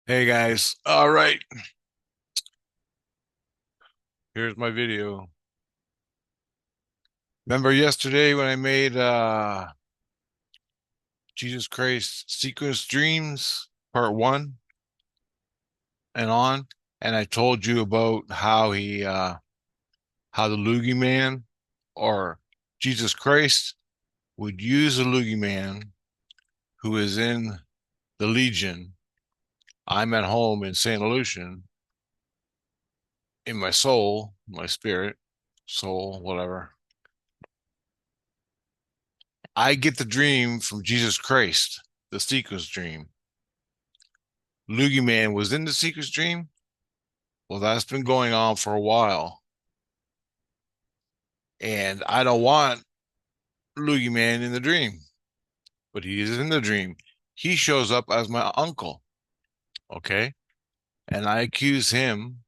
Hey guys. All right. Here's my video. Remember yesterday when I made Jesus Christ Sequence Dreams Part 1 and on, and I told you about how the Loogie Man or Jesus Christ would use a Loogie Man who is in the Legion. I'm at home in St. Lucian in my soul, my spirit, soul, whatever. I get the dream from Jesus Christ, the sequence dream. Loogie Man was in the sequence dream. Well, that's been going on for a while. And I don't want Loogie Man in the dream, but he is in the dream. He shows up as my uncle. Okay. And I accuse him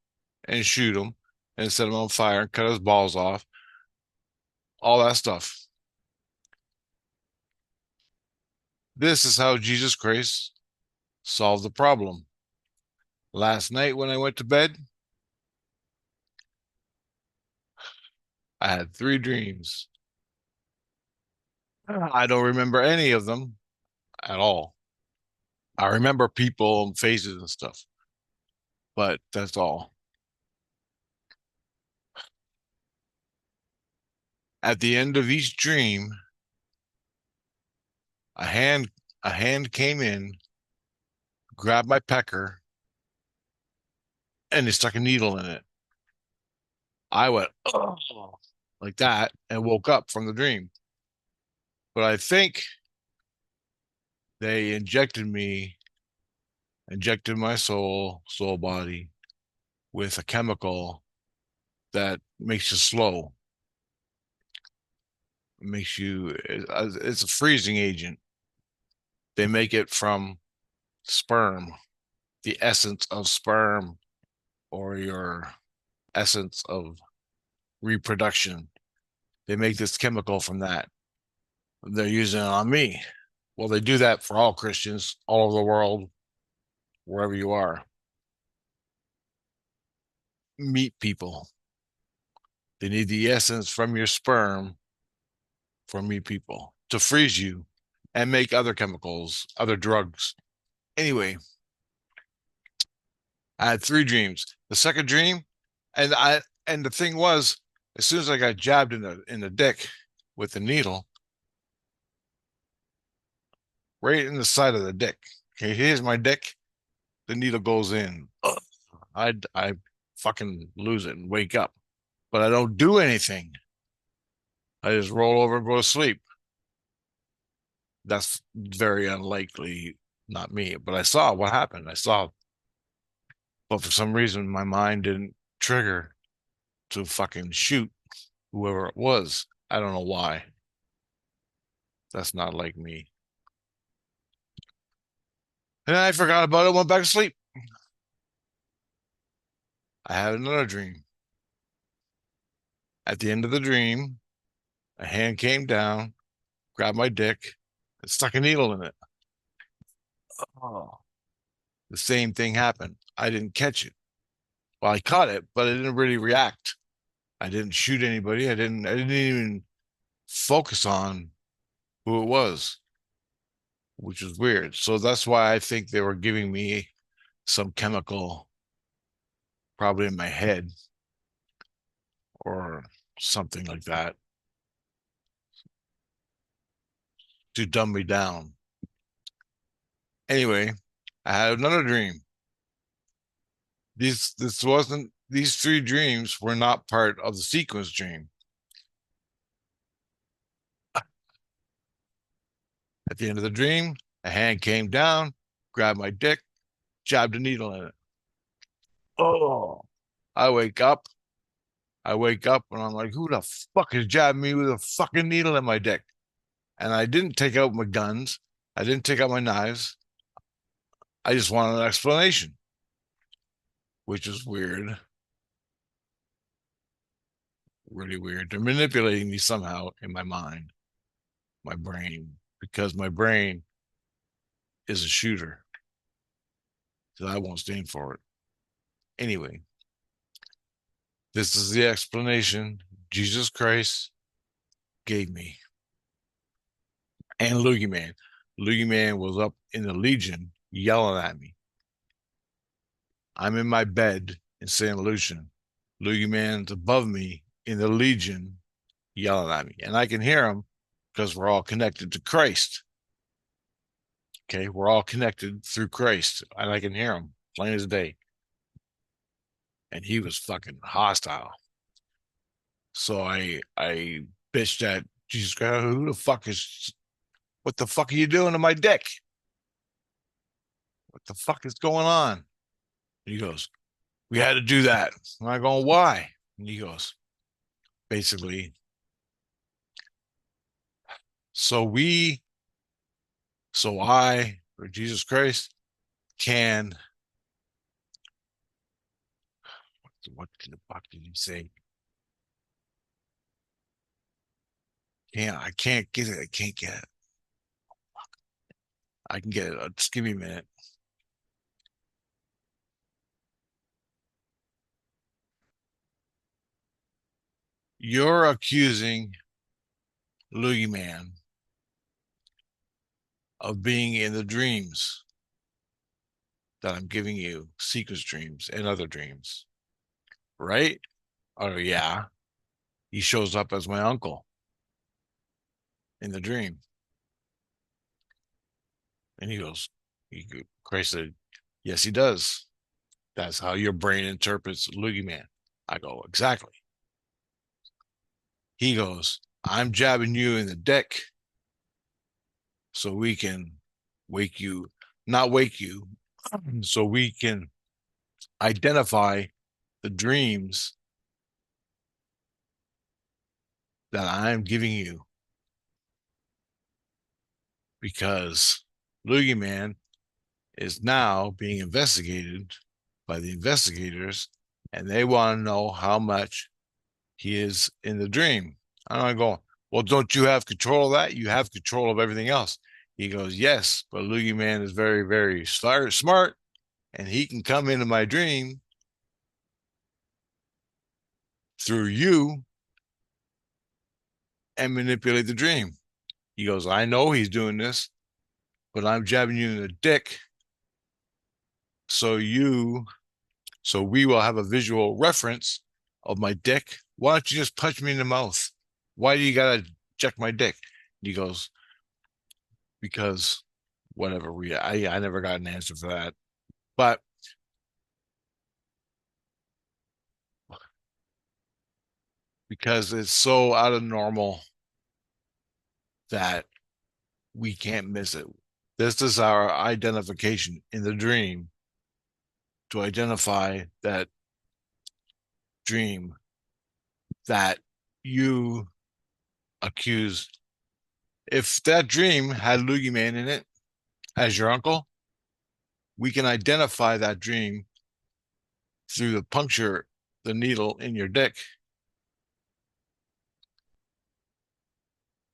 and shoot him and set him on fire and cut his balls off, all that stuff. This is how Jesus Christ solved the problem. Last night when I went to bed, I had three dreams. I don't remember any of them at all. I remember people and faces and stuff, but that's all. At the end of each dream, a hand a hand came in, grabbed my pecker, and they stuck a needle in it. I went, oh, like that, and woke up from the dream. But I think they injected my soul body with a chemical that makes you slow. It makes you, it's a freezing agent. They make it from sperm, the essence of sperm, or your essence of reproduction. They make this chemical from that. They're using it on me. Well, they do that for all Christians all over the world, wherever you are. Meat people. They need the essence from your sperm for meat people to freeze you and make other chemicals, other drugs. Anyway, I had three dreams. The second dream, and the thing was, as soon as I got jabbed in the dick with the needle, right in the side of the dick. Okay, here's my dick. The needle goes in. I fucking lose it and wake up, but I don't do anything. I just roll over and go to sleep. That's very unlikely, not me. But I saw what happened. I saw, but for some reason my mind didn't trigger to fucking shoot whoever it was. I don't know why. That's not like me. And I forgot about it, went back to sleep. I had another dream. At the end of the dream, a hand came down, grabbed my dick, and stuck a needle in it. Oh. The same thing happened. I didn't catch it. Well, I caught it, but I didn't really react. I didn't shoot anybody. I didn't even focus on who it was, which was weird. So that's why I think they were giving me some chemical, probably in my head or something like that, to dumb me down. Anyway, I had another dream. These three dreams were not part of the sequence dream. At the end of the dream, a hand came down, grabbed my dick, jabbed a needle in it. Oh, I wake up. I wake up and I'm like, who the fuck is jabbing me with a fucking needle in my dick? And I didn't take out my guns. I didn't take out my knives. I just wanted an explanation, which is weird, really weird. They're manipulating me somehow in my mind, my brain, because my brain is a shooter. So I won't stand for it. Anyway, this is the explanation Jesus Christ gave me. And Loogie Man. Loogie Man was up in the Legion yelling at me. I'm in my bed in St. Lucia. Loogie Man's above me in the Legion yelling at me. And I can hear him because we're all connected to Christ. Okay, we're all connected through Christ. And I can hear him plain as day. And he was fucking hostile. So I bitched at Jesus Christ. What the fuck are you doing to my dick? What the fuck is going on? And he goes, we had to do that. And I go, why? And he goes, basically, so we, so I, or Jesus Christ, can, what the fuck did he say? I can't get it. I can't get it. I can get it. Just give me a minute. You're accusing Loogie Man of being in the dreams that I'm giving you, Seeker's dreams and other dreams, right? Oh, yeah. He shows up as my uncle in the dream. And he goes, Christ said, yes, he does. That's how your brain interprets Loogie Man. I go, exactly. He goes, I'm jabbing you in the dick so we can wake you, not wake you, so we can identify the dreams that I'm giving you because Loogie Man is now being investigated by the investigators and they want to know how much he is in the dream. I'm going, well, don't you have control of that? You have control of everything else. He goes, yes, but Loogie Man is very, very smart, and he can come into my dream through you and manipulate the dream. He goes, I know he's doing this, but I'm jabbing you in the dick so we will have a visual reference of my dick. Why don't you just punch me in the mouth? Why do you gotta check my dick? He goes, because whatever I never got an answer for that. But because it's so out of normal that we can't miss it. This is our identification in the dream to identify that dream that you accused. If that dream had Loogie Man in it as your uncle, we can identify that dream through the puncture the needle in your dick.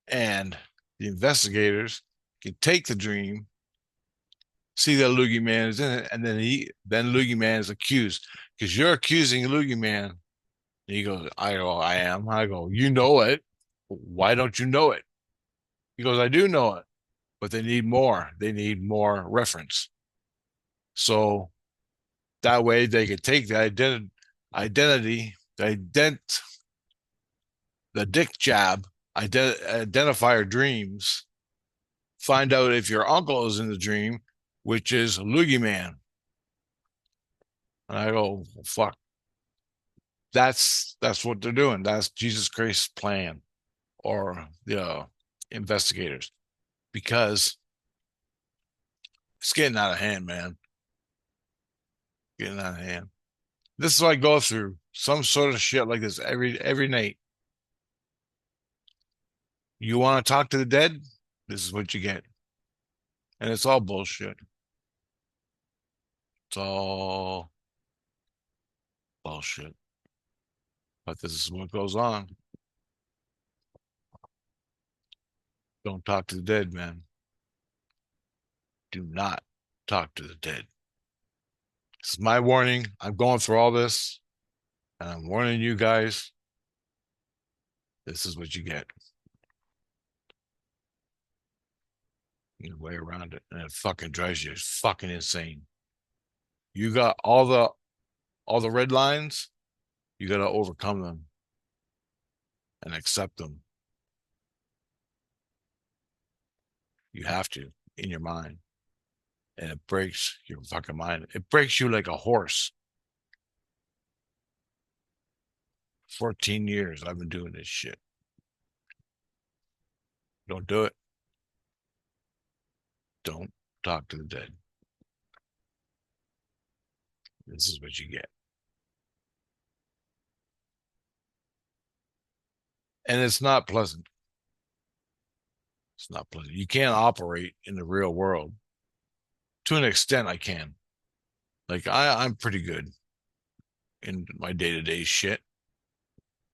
And the investigators can take the dream, see that Loogie Man is in it, and then Loogie Man is accused because you're accusing Loogie Man. And he goes, I go, I am. I go, you know it. Why don't you know it? He goes, I do know it, but they need more. They need more reference. So that way they could take the identity, the dick jab, identifier dreams, find out if your uncle is in the dream, which is Loogie Man. And I go, well, fuck. That's what they're doing. That's Jesus Christ's plan, or the investigators, because it's getting out of hand, man. Getting out of hand. This is what I go through. Some sort of shit like this every night. You want to talk to the dead? This is what you get. And it's all bullshit. It's all bullshit. But this is what goes on. Don't talk to the dead, man. Do not talk to the dead. This is my warning. I'm going through all this, and I'm warning you guys. This is what you get. Your way around it, and it fucking drives you fucking insane. You got all the red lines. You got to overcome them and accept them. You have to in your mind, and it breaks your fucking mind. It breaks you like a horse. 14 years I've been doing this shit. Don't do it. Don't talk to the dead. This is what you get. And it's not pleasant. It's not pleasant. You can't operate in the real world. To an extent, I can. Like I'm pretty good in my day-to-day shit,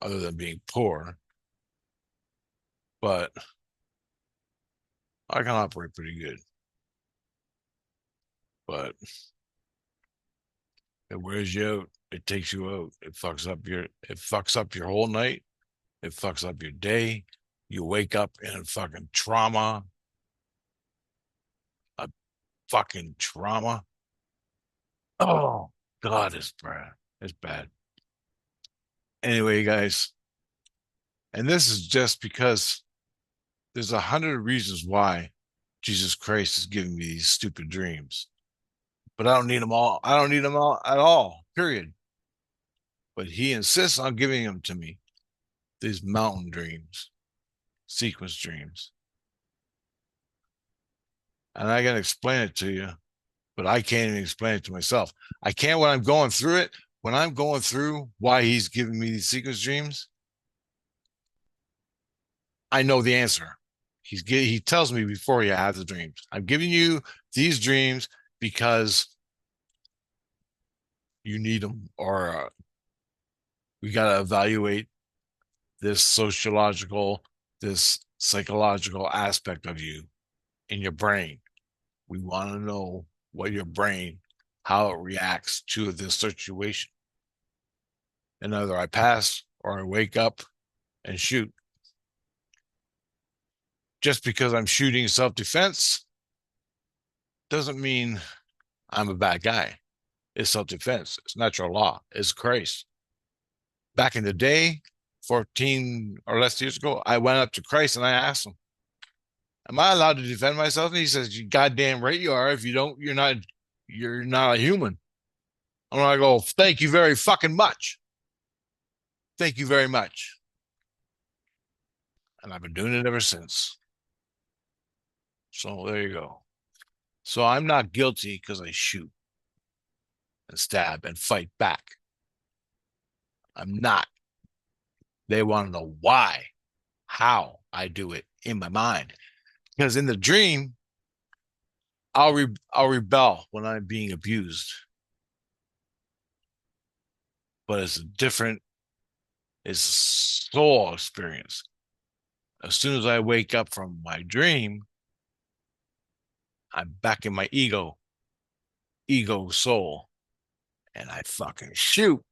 other than being poor. But I can operate pretty good. But it wears you out. It takes you out. It fucks up your whole night. It fucks up your day. You wake up in a fucking trauma. A fucking trauma. Oh God, it's bad. It's bad. Anyway, guys, and this is just because there's 100 reasons why Jesus Christ is giving me these stupid dreams. But I don't need them all. I don't need them all at all, period. But he insists on giving them to me. These mountain dreams, sequence dreams. And I can explain it to you, but I can't even explain it to myself. I can't when I'm going through it. When I'm going through why he's giving me these sequence dreams, I know the answer. He tells me before he has the dreams. I'm giving you these dreams because you need them, or we got to evaluate this sociological, this psychological aspect of you in your brain. We want to know what your brain, how it reacts to this situation. And either I pass or I wake up and shoot. Just because I'm shooting self-defense doesn't mean I'm a bad guy. It's self-defense. It's natural law. It's Christ. Back in the day, 14 or less years ago, I went up to Christ and I asked him, am I allowed to defend myself? And he says, you goddamn right you are. If you don't, you're not a human. I'm gonna go, thank you very fucking much. Thank you very much. And I've been doing it ever since. So there you go. So I'm not guilty because I shoot and stab and fight back. I'm not. They want to know why, how I do it in my mind. Because in the dream, I'll rebel when I'm being abused. But it's a soul experience. As soon as I wake up from my dream, I'm back in my ego soul, and I fucking shoot.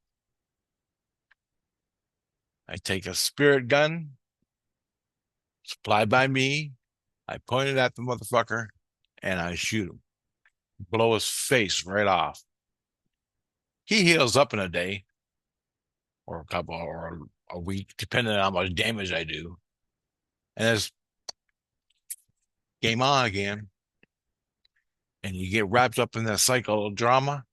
I take a spirit gun supplied by me. I point it at the motherfucker and I shoot him. Blow his face right off. He heals up in a day or a couple or a week, depending on how much damage I do. And it's game on again. And you get wrapped up in that cycle of drama.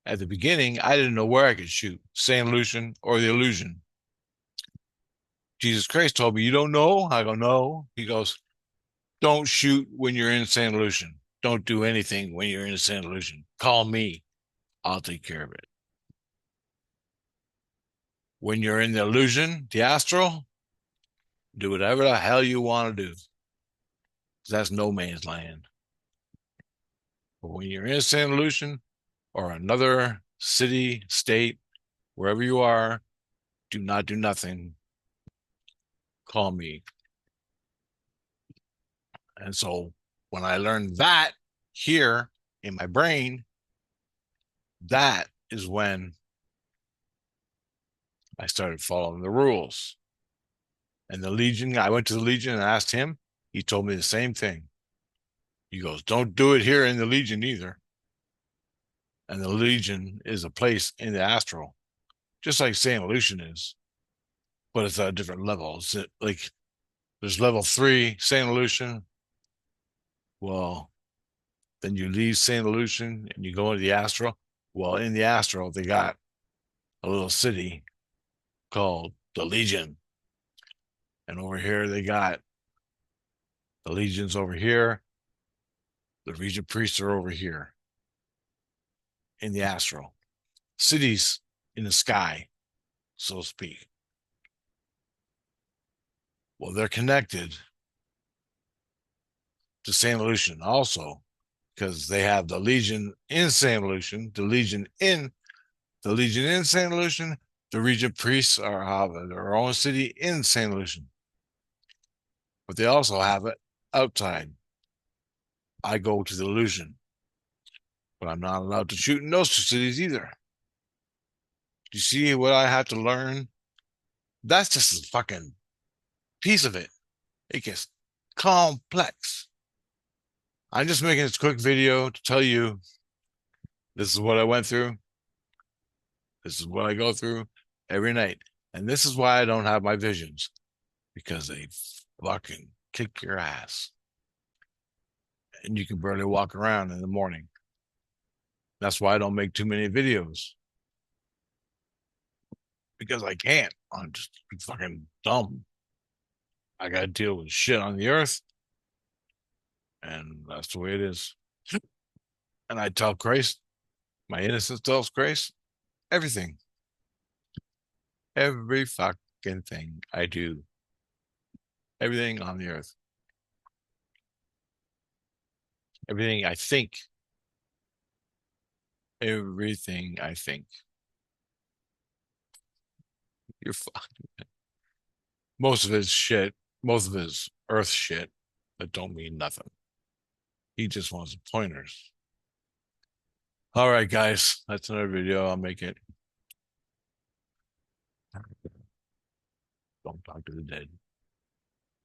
At the beginning, I didn't know where I could shoot, St. Lucian or the illusion. Jesus Christ told me, you don't know? I go, no. He goes, don't shoot when you're in St. Lucian. Don't do anything when you're in St. Lucian. Call me. I'll take care of it. When you're in the illusion, the astral, do whatever the hell you want to do. That's no man's land. But when you're in St. Lucian or another city, state, wherever you are, do not do nothing. Call me. And so When I learned that here in my brain, that is when I started following the rules. And the Legion, I went to the Legion and asked him. He told me the same thing. He goes, don't do it here in the Legion either. And the Legion is a place in the astral, just like St. Lucian is, but it's at a different level. It's like there's level 3, St. Lucian. Well, then you leave St. Lucian and you go into the astral. Well, in the astral, they got a little city called the Legion. And over here, they got the Legions over here. The Regent Priests are over here in the astral. Cities in the sky, so to speak. Well, they're connected to St. Lucian also because they have the Legion in St. Lucian, the Legion in St. Lucian. The Regent Priests are have their own city in St. Lucian, but they also have it outside. I go to the Lucian, but I'm not allowed to shoot in those two cities either. Do you see what I have to learn? That's just a fucking piece of it. It gets complex. I'm just making this quick video to tell you this is what I went through. This is what I go through every night. And this is why I don't have my visions, because they fucking kick your ass. And you can barely walk around in the morning. That's why I don't make too many videos. Because I can't. I'm just fucking dumb. I got to deal with shit on the earth. And that's the way it is. And I tell Christ, my innocence tells Christ, everything. Every fucking thing I do. Everything on the earth. Everything I think. Everything I think. You're fucked. Most of his shit, most of his earth shit that don't mean nothing. He just wants pointers. All right, guys, that's another video. I'll make it. Don't talk to the dead.